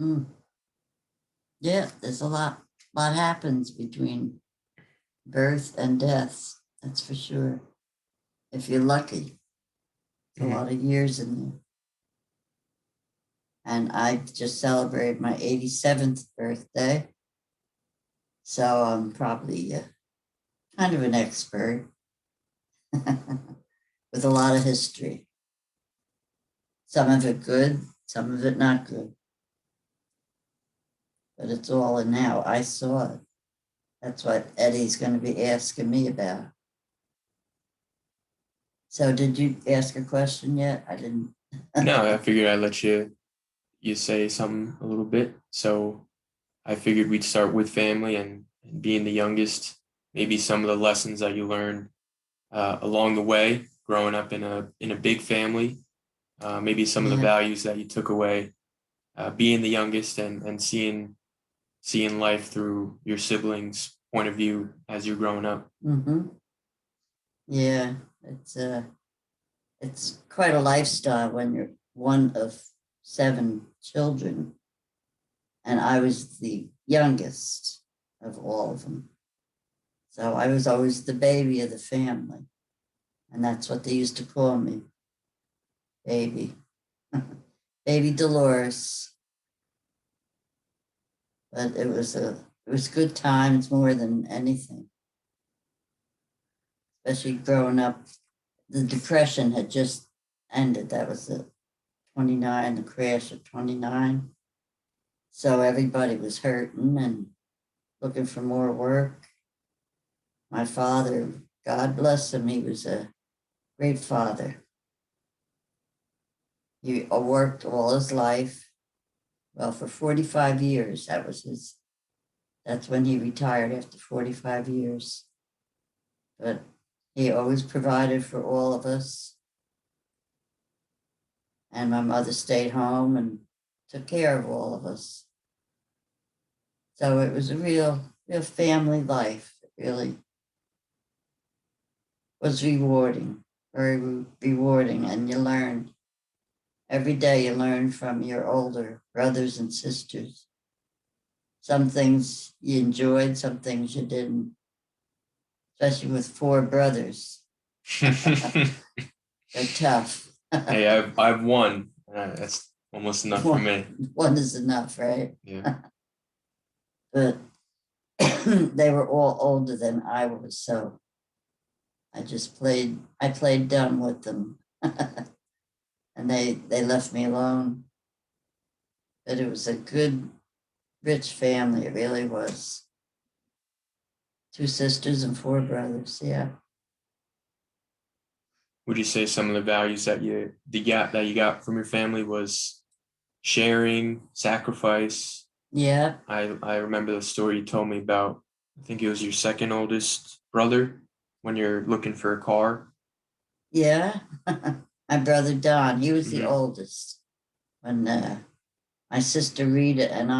Mm. Yeah, there's a lot happens between birth and death. That's for sure. If you're lucky, it's a Mhm. lot of years in there. And I just celebrated my 87th birthday. So I'm probably kind of an expert with a lot of history. Some of it good, some of it not good. But it's all in how I saw it. That's what Eddie's going to be asking me about. So did you ask a question yet? I didn't. No, I figured I'd let you say something a little bit. So I figured we'd start with family and being the youngest, maybe some of the lessons that you learned along the way, growing up in a big family, maybe some of the Yeah. values that you took away, being the youngest and seeing life through your siblings' point of view as you're growing up. Mm-hmm. Yeah. It's quite a lifestyle when you're one of seven children, and I was the youngest of all of them. So I was always the baby of the family, and that's what they used to call me, baby, baby Dolores. But it was good times more than anything, especially growing up. The depression had just ended. That was the 29, the crash of 29. So everybody was hurting and looking for more work. My father, God bless him, he was a great father. He worked all his life. Well, for 45 years, that's when he retired after 45 years. But he always provided for all of us. And my mother stayed home and took care of all of us. So it was a real family life. It really was rewarding, very rewarding. And you learned every day, you learn from your older brothers and sisters. Some things you enjoyed, some things you didn't, especially with four brothers. They're tough. Hey, I've won. That's almost enough for me. One is enough, right? Yeah. But they were all older than I was, so I played dumb with them. And they left me alone. But it was a good, rich family. It really was. Two sisters and four brothers. Yeah. Would you say some of the values that you got from your family was sharing, sacrifice? Yeah. I remember the story you told me about. I think it was your second oldest brother when you're looking for a car. Yeah. My brother Don, he was the Hmm. oldest. When my sister Rita and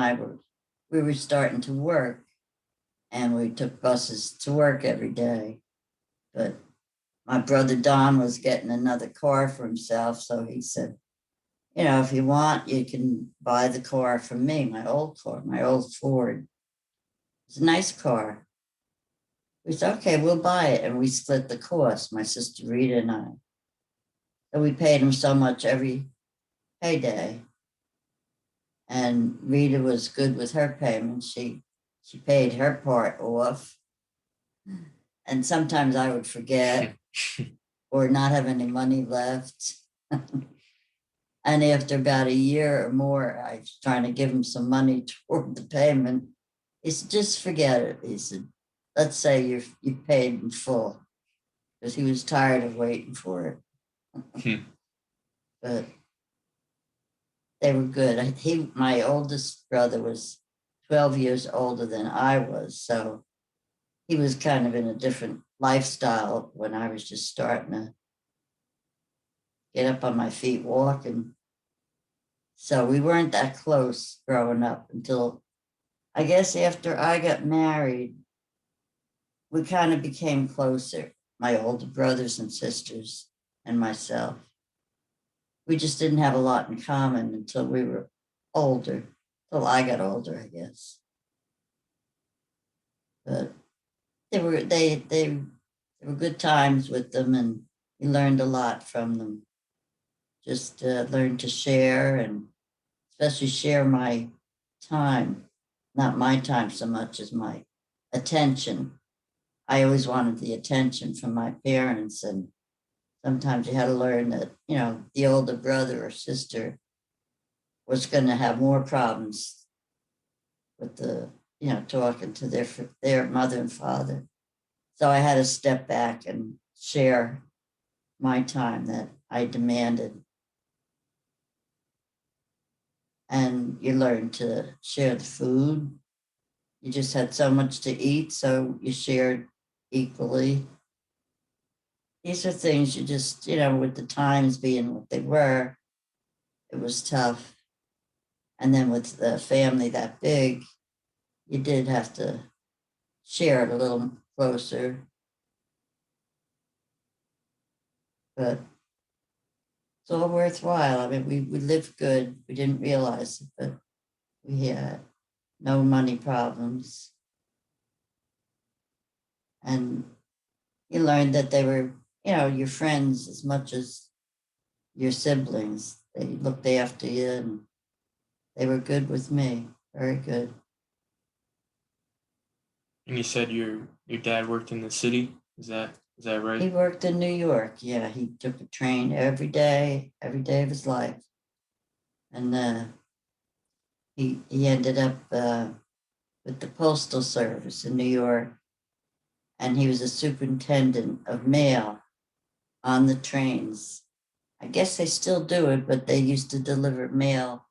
we were starting to work, and we took buses to work every day. But my brother Don was getting another car for himself, so he said, if you want, you can buy the car from me, my old car, my old Ford. It's a nice car. We said, okay, we'll buy it. And we split the cost, my sister Rita and I. So we paid him so much every payday. And Rita was good with her payments. She paid her part off. And sometimes I would forget or not have any money left. And after about a year or more, I was trying to give him some money toward the payment. He said, just forget it. He said, let's say you paid in full, because he was tired of waiting for it. But they were good. My oldest brother was 12 years older than I was. So he was kind of in a different lifestyle when I was just starting to get up on my feet walking. So we weren't that close growing up until, I guess, after I got married. We kind of became closer, my older brothers and sisters and myself. We just didn't have a lot in common until we were older. till I got older, I guess. But they were good times with them, and we learned a lot from them. Just learned to share, and especially share my time, not my time so much as my attention. I always wanted the attention from my parents, and sometimes you had to learn that, the older brother or sister was going to have more problems with talking to their mother and father. So I had to step back and share my time that I demanded. And you learn to share the food. You just had so much to eat, so you shared equally. These are things you just, with the times being what they were, it was tough. And then with the family that big, you did have to share it a little closer. But it's all worthwhile. I mean, we lived good. We didn't realize it, but we had no money problems. And you learned that they were, your friends as much as your siblings. They looked after you, and they were good with me. Very good. And you said your dad worked in the city. Is that He right? worked in New York. Yeah, he took a train every day of his life. And he ended up with the Postal Service in New York. And he was a superintendent of mail on the trains. I guess they still do it, but they used to deliver mail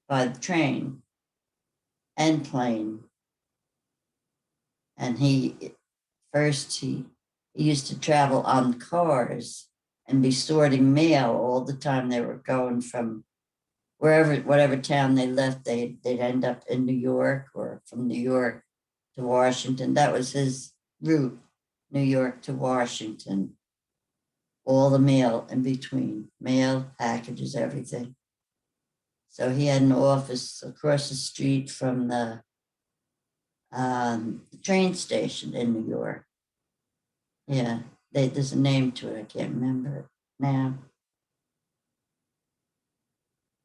by the train and plane. And he used to travel on cars and be sorting mail all the time. They were going from whatever town they left, they'd end up in New York, or from New York to Washington. That was his route, New York to Washington. All the mail in between, mail, packages, everything. So he had an office across the street from the train station in New York. Yeah, there's a name to it. I can't remember it now.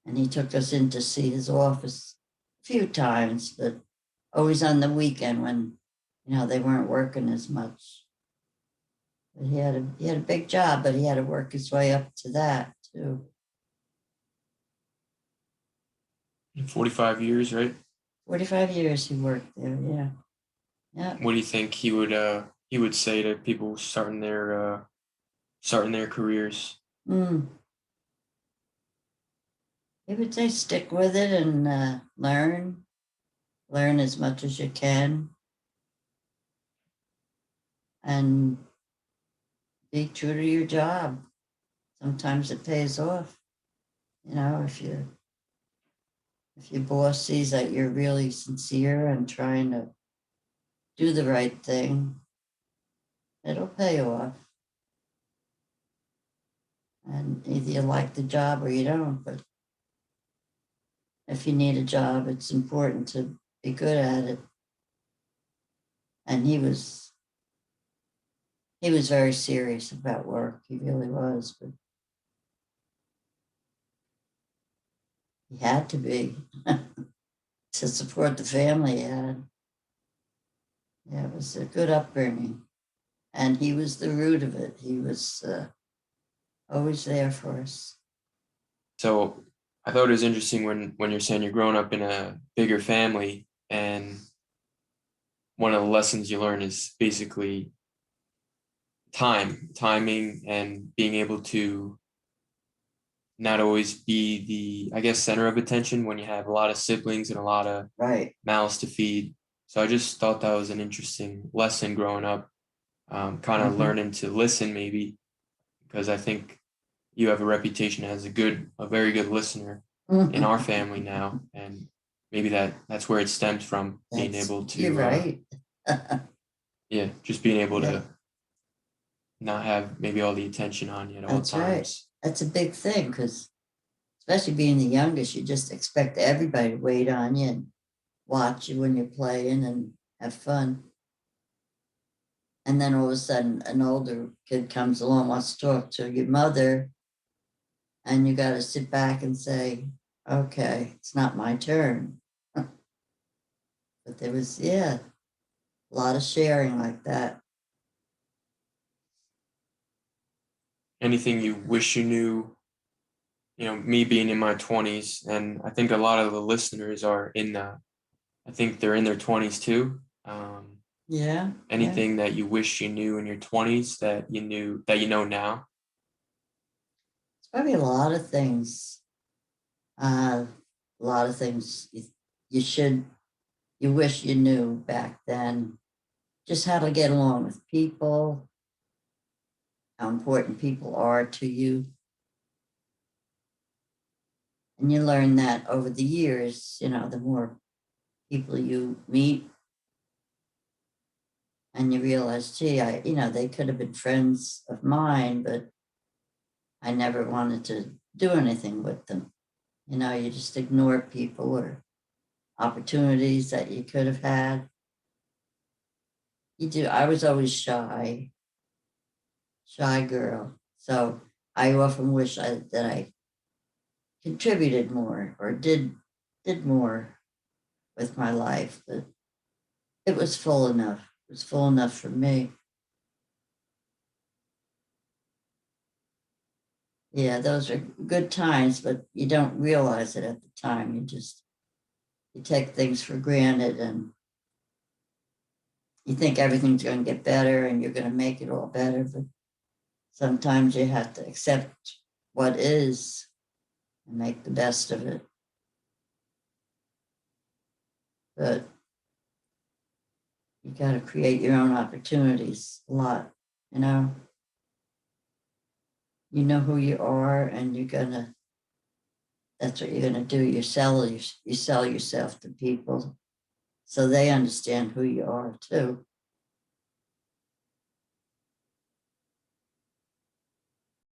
And he took us in to see his office a few times, but always on the weekend when, they weren't working as much. But he had a big job, but he had to work his way up to that too. 45 years, right? 45 years he worked there. Yeah. Yeah. What do you think he would say to people starting their careers? Mm. He would say stick with it and learn as much as you can, and be true to your job. Sometimes it pays off. If your boss sees that you're really sincere and trying to do the right thing, it'll pay off. And either you like the job or you don't. But if you need a job, it's important to be good at it. And he was very serious about work. He really was, but he had to be to support the family he had. Yeah, it was a good upbringing. And he was the root of it. He was always there for us. So I thought it was interesting when you're saying you're growing up in a bigger family, and one of the lessons you learn is basically timing, and being able to not always be the, I guess, center of attention when you have a lot of siblings and a lot of Right. mouths to feed. So I just thought that was an interesting lesson growing up, kind of Mm-hmm. learning to listen maybe, because I think you have a reputation as a very good listener in our family now, and maybe that's where it stems from, being able You're to right. yeah, just being able Yeah, to not have maybe all the attention on you at all that's right. times. That's a big thing because especially being the youngest, you just expect everybody to wait on you and watch you when you're playing and have fun. And then all of a sudden, an older kid comes along, wants to talk to your mother, and you got to sit back and say, okay, it's not my turn. But there was, yeah, a lot of sharing like that. Anything you wish you knew? Me being in my 20s, and I think a lot of the listeners are in the, I think they're in their 20s too. Yeah, yeah. Anything that you wish you knew in your 20s that you know now? It's probably a lot of things. A lot of things you should, you wish you knew back then. Just how to get along with people, how important people are to you. And you learn that over the years, the more people you meet, and you realize, gee, they could have been friends of mine, but I never wanted to do anything with them. You just ignore people or opportunities that you could have had. You do. I was always shy girl. So I often wish that I contributed more or did more with my life, but it was full enough. It was full enough for me. Yeah, those are good times, but you don't realize it at the time. You take things for granted and you think everything's going to get better and you're going to make it all better, but sometimes you have to accept what is and make the best of it. But you got to create your own opportunities a lot, you know. You know who you are, and that's what you're gonna do. You sell yourself to people so they understand who you are too.